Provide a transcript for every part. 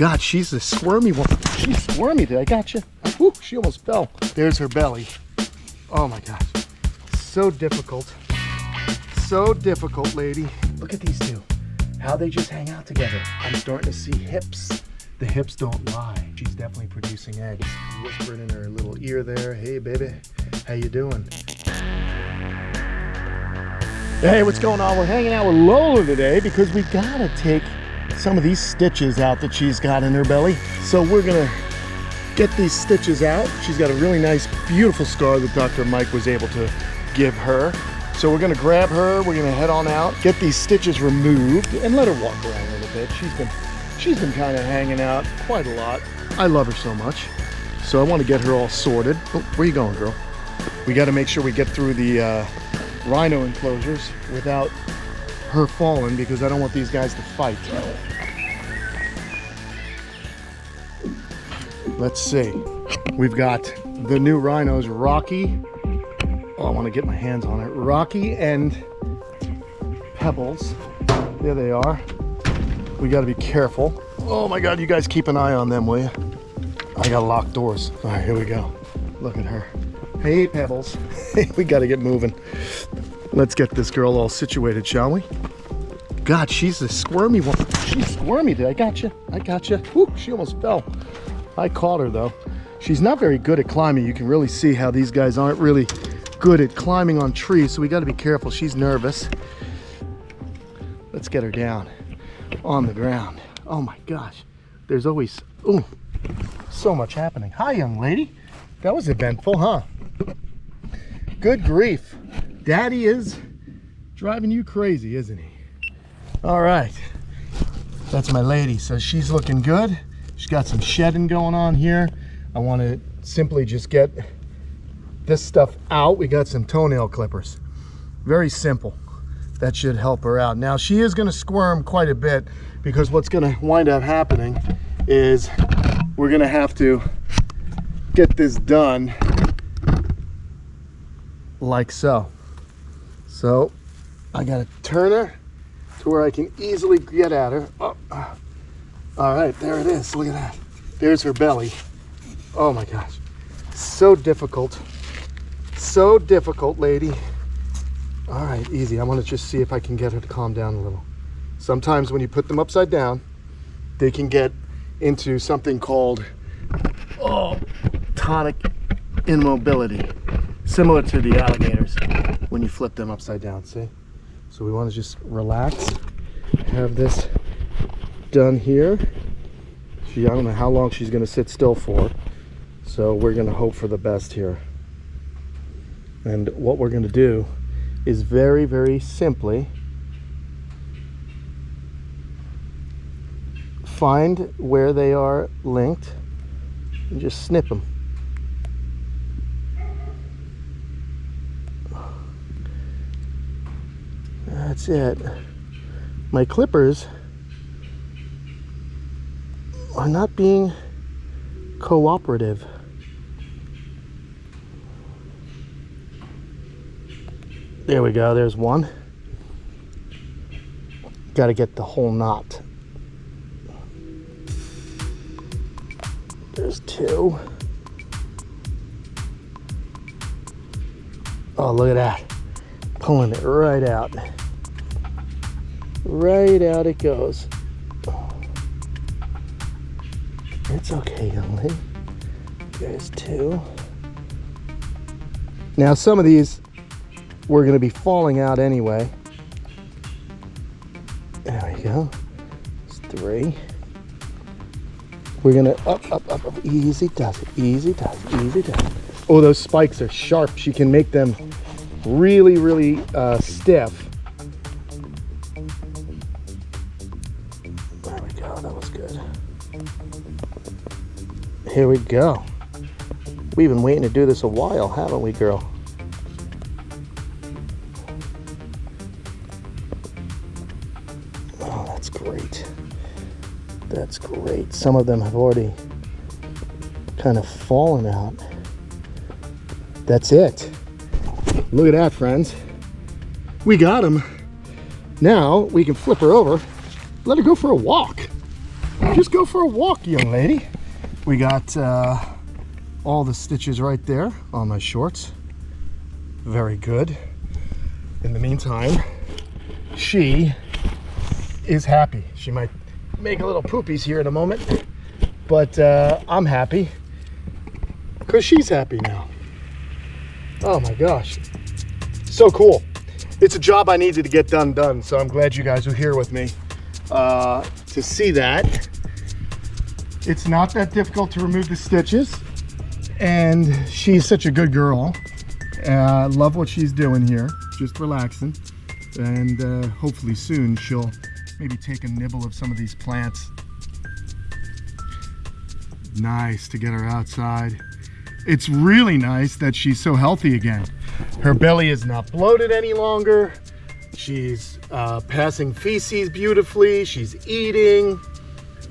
God, she's a squirmy one. She's squirmy. I got you. Ooh, she almost fell. There's her belly. Oh my gosh. So difficult. So difficult, lady. Look at these two. How they just hang out together. I'm starting to see hips. The hips don't lie. She's definitely producing eggs. Whispering in her little ear there. Hey, baby. How you doing? Hey, what's going on? We're hanging out with Lola today because we gotta take some of these stitches out that she's got in her belly. So we're gonna get these stitches out. She's got a really nice, beautiful scar that Dr. Mike was able to give her. So we're gonna grab her, we're gonna head on out, get these stitches removed, and let her walk around a little bit. She's been kind of hanging out quite a lot. I love her so much. So I want to get her all sorted. Oh, where you going, girl? We got to make sure we get through the rhino enclosures without her falling because I don't want these guys to fight. Let's see. We've got the new rhinos, Rocky. Oh, I want to get my hands on it. Rocky and Pebbles. There they are. We got to be careful. Oh my God, you guys keep an eye on them, will you? I got locked doors. All right, here we go. Look at her. Hey, Pebbles. We got to get moving. Let's get this girl all situated, shall we? God, she's a squirmy one. She's squirmy. I got you. I got you. Woo, she almost fell. I caught her though. She's not very good at climbing. You can really see how these guys aren't really good at climbing on trees, so we got to be careful. She's nervous. Let's get her down on the ground. Oh my gosh. There's always, ooh, so much happening. Hi, young lady. That was eventful, huh? Good grief. Daddy is driving you crazy, isn't he? All right. That's my lady. So she's looking good. She's got some shedding going on here. I want to simply just get this stuff out. We got some toenail clippers. Very simple. That should help her out. Now she is going to squirm quite a bit because what's going to wind up happening is we're going to have to get this done like so. So I got to turn her to where I can easily get at her. Oh. All right, there it is. Look at that. There's her belly. Oh my gosh. So difficult. So difficult, lady. All right, easy. I want to just see if I can get her to calm down a little. Sometimes when you put them upside down, they can get into something called tonic immobility, similar to the alligators when you flip them upside down, see? So we want to just relax, have this done here. I don't know how long she's going to sit still for, so we're going to hope for the best here. And what we're going to do is very, very simply find where they are linked and just snip them. That's it. My clippers are not being cooperative. There we go, there's one. Got to get the whole knot. There's two. Oh, look at that. Pulling it right out. Right out it goes. It's okay, young lady. There's two. Now some of these we're going to be falling out anyway. There we go. There's three. We're going to up. Easy does it. Easy does it. Easy does it. Oh, those spikes are sharp. She can make them really, really stiff. There we go. That was good. Here we go. We've been waiting to do this a while, haven't we, girl? Oh, that's great. That's great. Some of them have already kind of fallen out. That's it. Look at that, friends. We got them. Now we can flip her over, let her go for a walk. Just go for a walk, young lady. We got all the stitches right there on my shorts. Very good. In the meantime, she is happy. She might make a little poopies here in a moment, but I'm happy because she's happy now. Oh my gosh, so cool. It's a job I needed to get done, so I'm glad you guys are here with me to see that. It's not that difficult to remove the stitches, and she's such a good girl. Love what she's doing here, just relaxing, and hopefully soon she'll maybe take a nibble of some of these plants. Nice to get her outside. It's really nice that she's so healthy again. Her belly is not bloated any longer. She's passing feces beautifully. She's eating.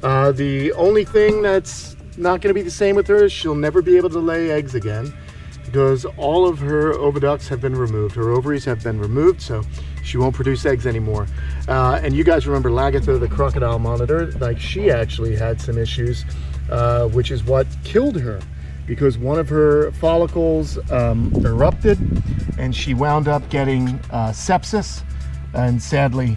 The only thing that's not going to be the same with her is she'll never be able to lay eggs again, because all of her oviducts have been removed. Her ovaries have been removed, so she won't produce eggs anymore. And you guys remember Lagatha, the crocodile monitor? Like, she actually had some issues, which is what killed her, because one of her follicles erupted and she wound up getting sepsis, and sadly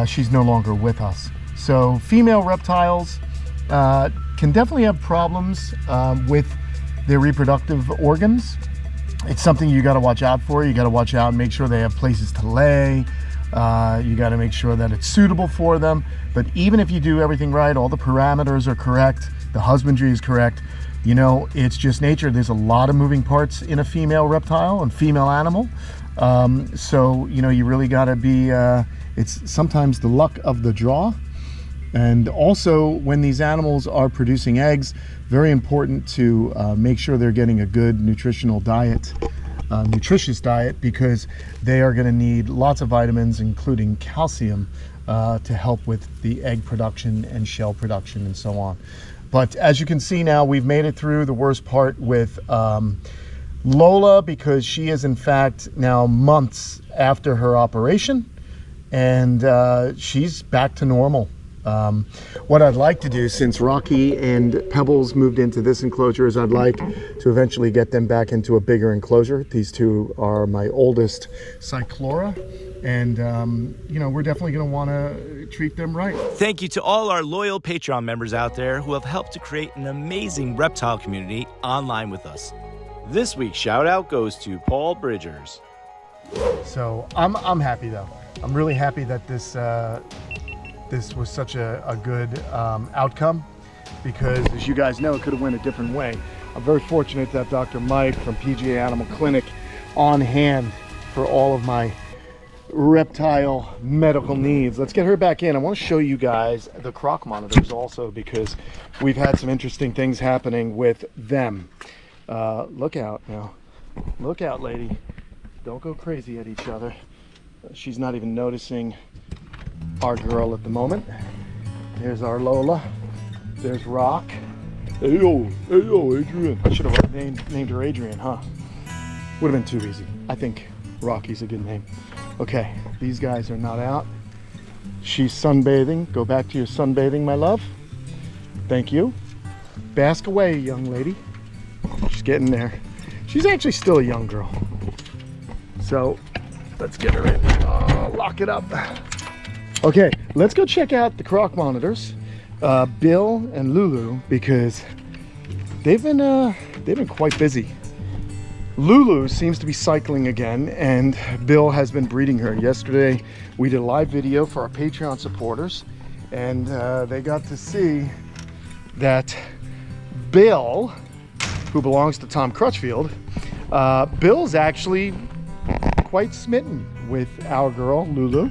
she's no longer with us. So female reptiles can definitely have problems with their reproductive organs. It's something you got to watch out for. You got to watch out and make sure they have places to lay. You got to make sure that it's suitable for them. But even if you do everything right, all the parameters are correct, the husbandry is correct, you know, it's just nature. There's a lot of moving parts in a female reptile and female animal. So, you know, you really got to be, it's sometimes the luck of the draw. And also, when these animals are producing eggs, very important to make sure they're getting a good nutritional diet, nutritious diet, because they are going to need lots of vitamins, including calcium, to help with the egg production and shell production and so on. But as you can see now, we've made it through the worst part with Lola, because she is in fact now months after her operation, and she's back to normal. What I'd like to do, since Rocky and Pebbles moved into this enclosure, is I'd like to eventually get them back into a bigger enclosure. These two are my oldest Cyclora, and you know, we're definitely going to want to treat them right. Thank you to all our loyal Patreon members out there who have helped to create an amazing reptile community online with us. This week's shout out goes to Paul Bridgers. So I'm happy though. I'm really happy that this was such a good outcome, because as you guys know, it could have went a different way. I'm very fortunate to have Dr. Mike from PGA Animal Clinic on hand for all of my reptile medical needs. Let's get her back in. I want to show you guys the croc monitors also, because we've had some interesting things happening with them. Look out now. Look out, lady. Don't go crazy at each other. She's not even noticing our girl at the moment. There's our Lola. There's Rock. Hey yo, Adrian. I should have named her Adrian, huh? Would have been too easy. I think Rocky's a good name. Okay, these guys are not out. She's sunbathing. Go back to your sunbathing, my love. Thank you. Bask away, young lady. She's getting there. She's actually still a young girl. So let's get her in. Lock it up. Okay, let's go check out the croc monitors, Bill and Lulu, because they've been quite busy. Lulu seems to be cycling again, and Bill has been breeding her. Yesterday, we did a live video for our Patreon supporters, and they got to see that Bill, who belongs to Tom Crutchfield, Bill's actually quite smitten with our girl, Lulu.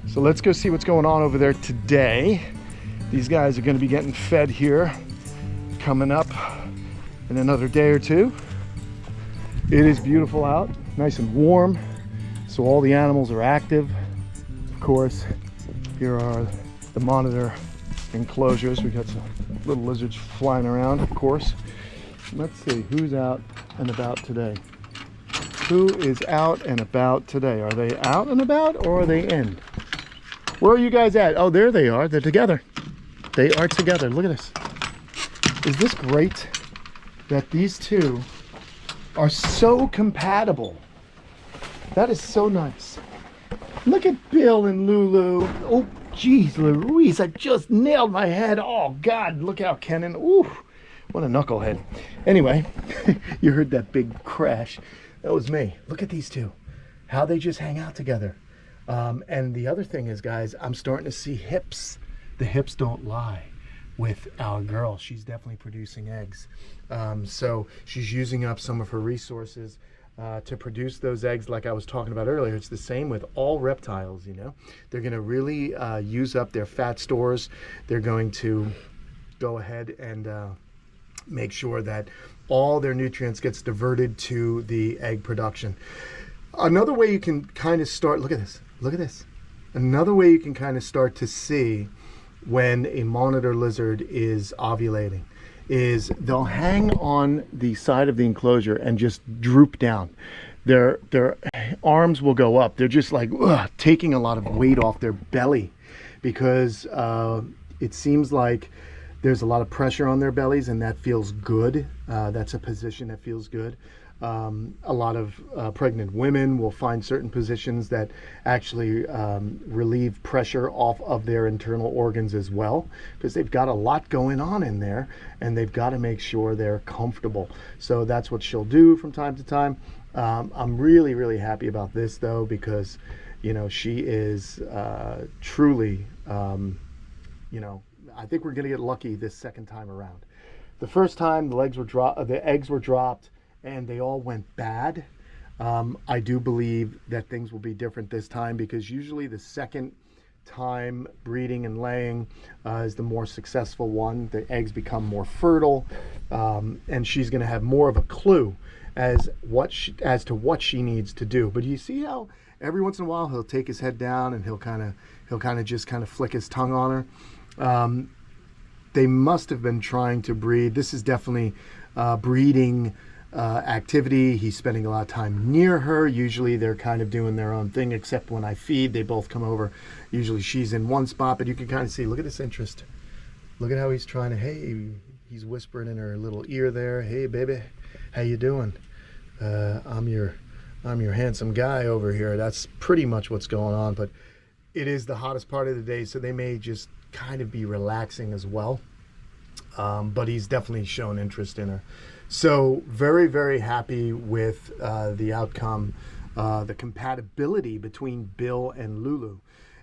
So let's go see what's going on over there today. These guys are going to be getting fed here coming up in another day or two. It is beautiful out, nice and warm, so all the animals are active. Of course, here are the monitor enclosures. We got some little lizards flying around, of course. Let's see who's out and about today. Who is out and about today? Are they out and about, or are they in? Where are you guys at? Oh, there they are. They're together. They are together. Look at this. Is this great that these two are so compatible? That is so nice. Look at Bill and Lulu. Oh, geez, Louise, I just nailed my head. Oh, God, look out, Kenan. Ooh, what a knucklehead. Anyway, you heard that big crash. That was me. Look at these two, how they just hang out together. And the other thing is, guys, I'm starting to see hips. The hips don't lie with our girl. She's definitely producing eggs. So she's using up some of her resources to produce those eggs like I was talking about earlier. It's the same with all reptiles, you know. They're going to really use up their fat stores. They're going to go ahead and make sure that all their nutrients gets diverted to the egg production. Another way you can kind of start, look at this, look at this. Another way you can kind of start to see when a monitor lizard is ovulating is they'll hang on the side of the enclosure and just droop down. Their arms will go up. They're just like taking a lot of weight off their belly because it seems like there's a lot of pressure on their bellies, and that feels good. That's a position that feels good. A lot of pregnant women will find certain positions that actually relieve pressure off of their internal organs as well, because they've got a lot going on in there and they've got to make sure they're comfortable. So that's what she'll do from time to time. I'm really, really happy about this though, because, you know, she is truly, you know, I think we're going to get lucky this second time around. The first time the eggs were dropped and they all went bad. I do believe that things will be different this time, because usually the second time breeding and laying is the more successful one. The eggs become more fertile, and she's going to have more of a clue as to what she needs to do. But you see how every once in a while he'll take his head down and he'll kind of just flick his tongue on her. They must have been trying to breed. This is definitely breeding activity. He's spending a lot of time near her. Usually they're kind of doing their own thing, except when I feed, they both come over. Usually she's in one spot, but you can kind of see, look at this interest. Look at how he's trying to, hey, he's whispering in her little ear there. Hey, baby, how you doing? I'm your handsome guy over here. That's pretty much what's going on, but it is the hottest part of the day, so they may just kind of be relaxing as well. But he's definitely shown interest in her. So very, very happy with the outcome, the compatibility between Bill and Lulu.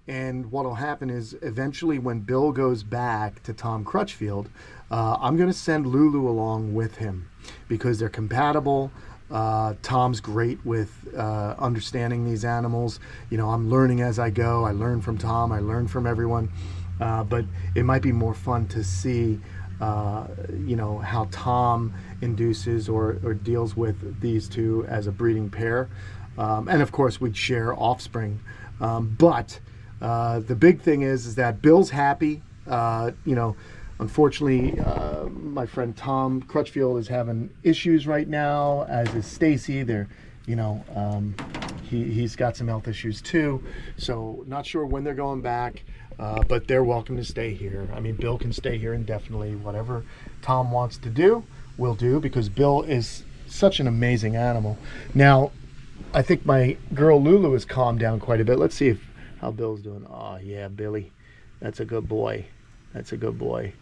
And what will happen is eventually when Bill goes back to Tom Crutchfield, I'm going to send Lulu along with him because they're compatible. Tom's great with understanding these animals. You know, I'm learning as I go. I learn from Tom. I learn from everyone. But it might be more fun to see you know, how Tom induces or deals with these two as a breeding pair. And of course we'd share offspring. But the big thing is that Bill's happy. You know, unfortunately, my friend Tom Crutchfield is having issues right now, as is Stacy. They're, you know, he's got some health issues too. So not sure when they're going back. But they're welcome to stay here. I mean, Bill can stay here indefinitely. Whatever Tom wants to do, we'll do, because Bill is such an amazing animal. Now, I think my girl Lulu has calmed down quite a bit. Let's see how Bill's doing. Oh, yeah, Billy. That's a good boy. That's a good boy.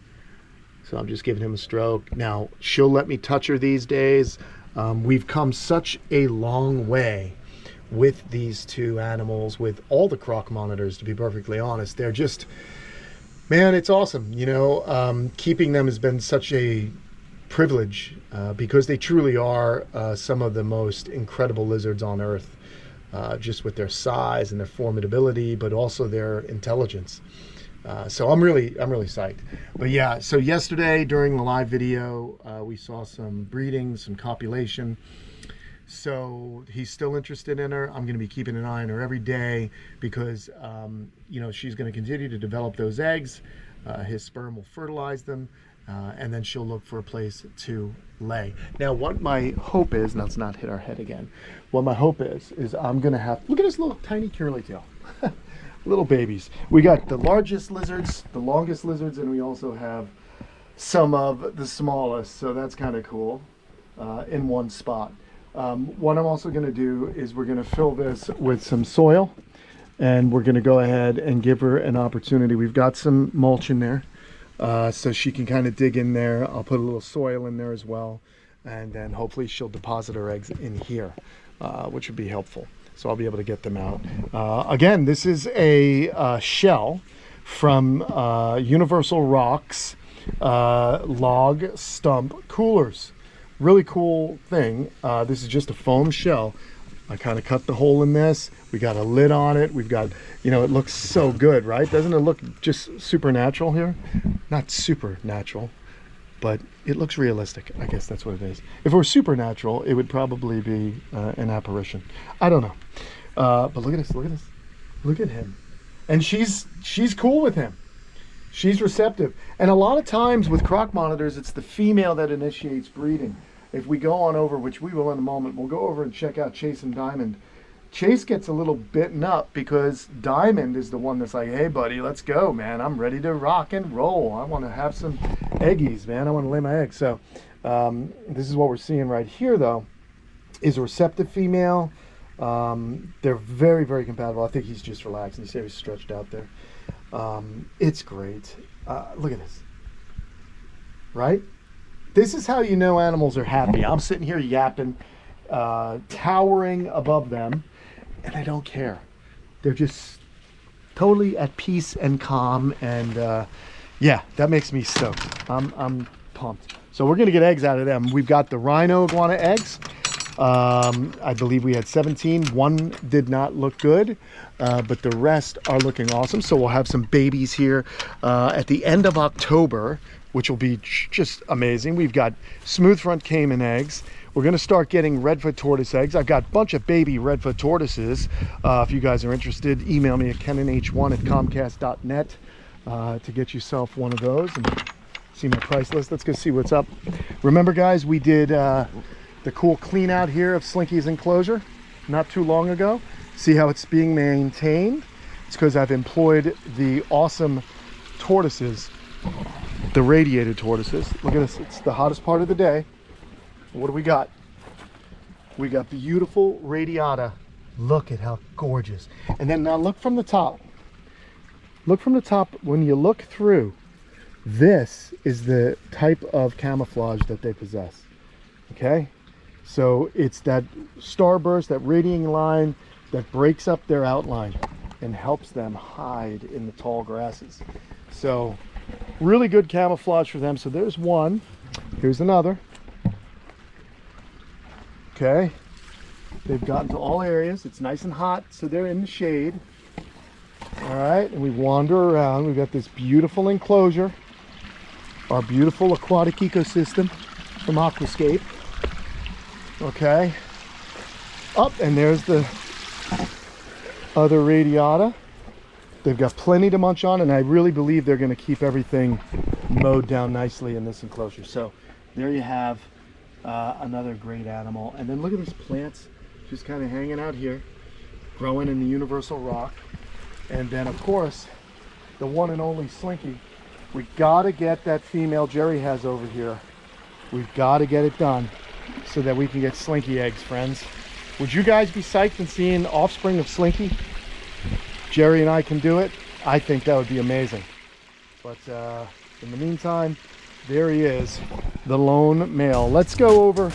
So I'm just giving him a stroke. Now, she'll let me touch her these days. We've come such a long way with these two animals, with all the croc monitors, to be perfectly honest. They're just, man, it's awesome. You know, keeping them has been such a privilege because they truly are some of the most incredible lizards on Earth, just with their size and their formidability, but also their intelligence. So I'm really psyched. But yeah, so yesterday during the live video, we saw some breeding, some copulation. So he's still interested in her. I'm going to be keeping an eye on her every day because, you know, she's going to continue to develop those eggs. His sperm will fertilize them, and then she'll look for a place to lay. Now, what my hope is, now let's not hit our head again. What my hope is I'm going to have, look at his little tiny curly tail. little babies. We got the largest lizards, the longest lizards, and we also have some of the smallest. So that's kind of cool in one spot. What I'm also going to do is we're going to fill this with some soil, and we're going to go ahead and give her an opportunity. We've got some mulch in there, so she can kind of dig in there. I'll put a little soil in there as well, and then hopefully she'll deposit her eggs in here, which would be helpful. So I'll be able to get them out. Again, this is a shell from Universal Rock's log stump coolers. Really cool thing. This is just a foam shell. I kind of cut the hole in this. We got a lid on it. We've got, you know, it looks so good, right? Doesn't it look just supernatural here? Not supernatural, but it looks realistic. I guess that's what it is. If it were supernatural, it would probably be an apparition. I don't know. But look at this, look at this. Look at him. And she's cool with him. She's receptive. And a lot of times with croc monitors, it's the female that initiates breeding. If we go on over, which we will in a moment, we'll go over and check out Chase and Diamond. Chase gets a little bitten up because Diamond is the one that's like, hey buddy, let's go, man. I'm ready to rock and roll. I want to have some eggies, man. I want to lay my eggs. So this is what we're seeing right here, though, is a receptive female. They're very, very compatible. I think he's just relaxed. You see how he's stretched out there. It's great. Look at this. Right? This is how you know animals are happy. I'm sitting here yapping, towering above them, and I don't care. They're just totally at peace and calm, and yeah, that makes me stoked. I'm pumped. So we're gonna get eggs out of them. We've got the rhino iguana eggs. I believe we had 17. One did not look good, but the rest are looking awesome. So we'll have some babies here at the end of October, which will be just amazing. We've got smooth front caiman eggs. We're gonna start getting redfoot tortoise eggs. I've got a bunch of baby redfoot tortoises. If you guys are interested, email me at kenanh1@comcast.net to get yourself one of those and see my price list. Let's go see what's up. Remember, guys, we did the cool clean out here of Slinky's enclosure not too long ago. See how it's being maintained? It's because I've employed the awesome tortoises, the radiated tortoises. Look at this, it's the hottest part of the day. What do we got? We got beautiful radiata. Look at how gorgeous. And then now look from the top. Look from the top. When you look through, this is the type of camouflage that they possess. Okay? So it's that starburst, that radiating line that breaks up their outline and helps them hide in the tall grasses. So really good camouflage for them. So there's one. Here's another. Okay. They've gotten to all areas. It's nice and hot, so they're in the shade. All right, and we wander around. We've got this beautiful enclosure, our beautiful aquatic ecosystem from Aquascape. Okay. Up, and there's the other radiata. They've got plenty to munch on, and I really believe they're going to keep everything mowed down nicely in this enclosure. So there you have another great animal. And then look at these plants just kind of hanging out here, growing in the Universal Rock. And then, of course, the one and only Slinky. We got to get that female Jerry has over here. We've got to get it done so that we can get Slinky eggs, friends. Would you guys be psyched in seeing offspring of Slinky? Jerry and I can do it. I think that would be amazing. But in the meantime, there he is, the lone male. Let's go over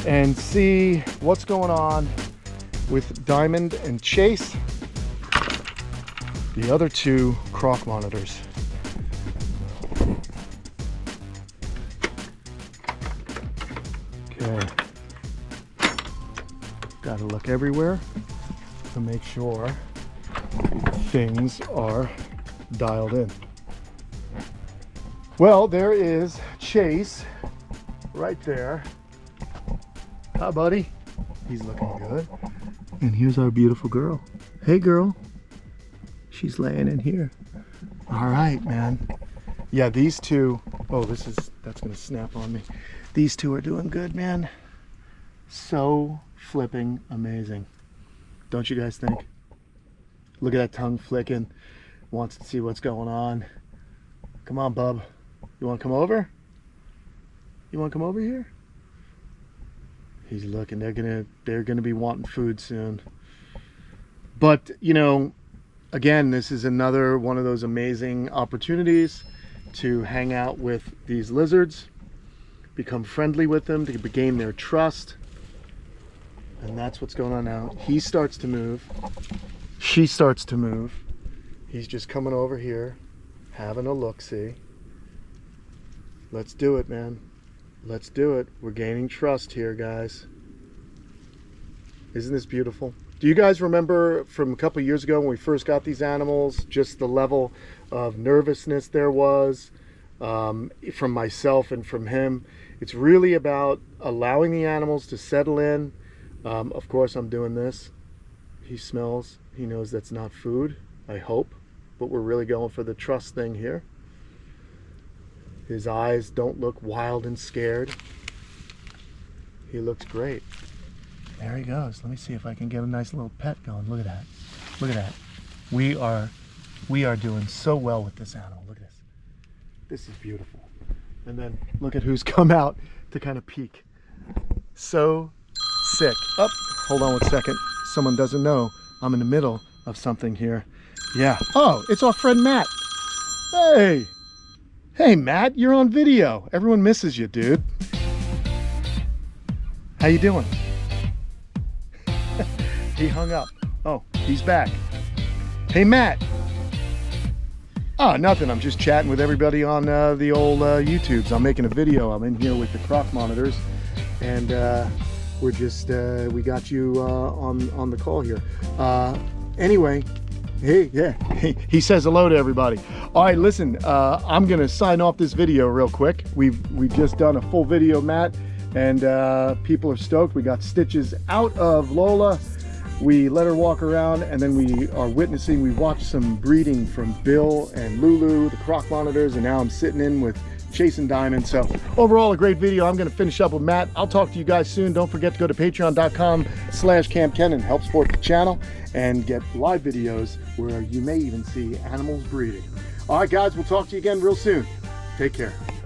and see what's going on with Diamond and Chase, the other two croc monitors. Okay. Gotta look everywhere to make sure things are dialed in. Well, there is Chase right there. Hi, buddy. He's looking good. And here's our beautiful girl. Hey, girl. She's laying in here. All right, man. Yeah, these two. Oh, that's gonna snap on me. These two are doing good, man. So flipping amazing. Don't you guys think? Look at that tongue flicking. Wants to see what's going on. Come on, bub. You want to come over? You want to come over here? He's looking. They're gonna be wanting food soon. But you know, again, this is another one of those amazing opportunities to hang out with these lizards, become friendly with them, to gain their trust. And that's what's going on now. He starts to move. She starts to move. He's just coming over here, having a look-see. Let's do it, man. Let's do it. We're gaining trust here, guys. Isn't this beautiful? Do you guys remember from a couple years ago when we first got these animals, just the level of nervousness there was from myself and from him? It's really about allowing the animals to settle in. Of course, I'm doing this. He smells. He knows that's not food, I hope. But we're really going for the trust thing here. His eyes don't look wild and scared. He looks great. There he goes. Let me see if I can get a nice little pet going. Look at that. Look at that. We are doing so well with this animal. Look at this. This is beautiful. And then look at who's come out to kind of peek. So sick. Oh, hold on 1 second. Someone doesn't know I'm in the middle of something here. Yeah. Oh, it's our friend Matt. Hey. Hey, Matt, you're on video. Everyone misses you, dude. How you doing? He hung up. Oh, he's back. Hey, Matt. Oh, nothing. I'm just chatting with everybody on the old YouTubes. I'm making a video. I'm in here with the croc monitors, and we're just we got you on the call here. Anyway. Hey, yeah, he says hello to everybody. All right, listen, I'm gonna sign off this video real quick. We've just done a full video, Matt, and people are stoked. We got stitches out of Lola. We let her walk around, and then we watched some breeding from Bill and Lulu, the croc monitors, and now I'm sitting in with chasing diamonds. So overall, a great video. I'm going to finish up with Matt. I'll talk to you guys soon. Don't forget to go to patreon.com/Kamp Kenan, help support the channel and get live videos where you may even see animals breeding. All right, guys, we'll talk to you again real soon. Take care.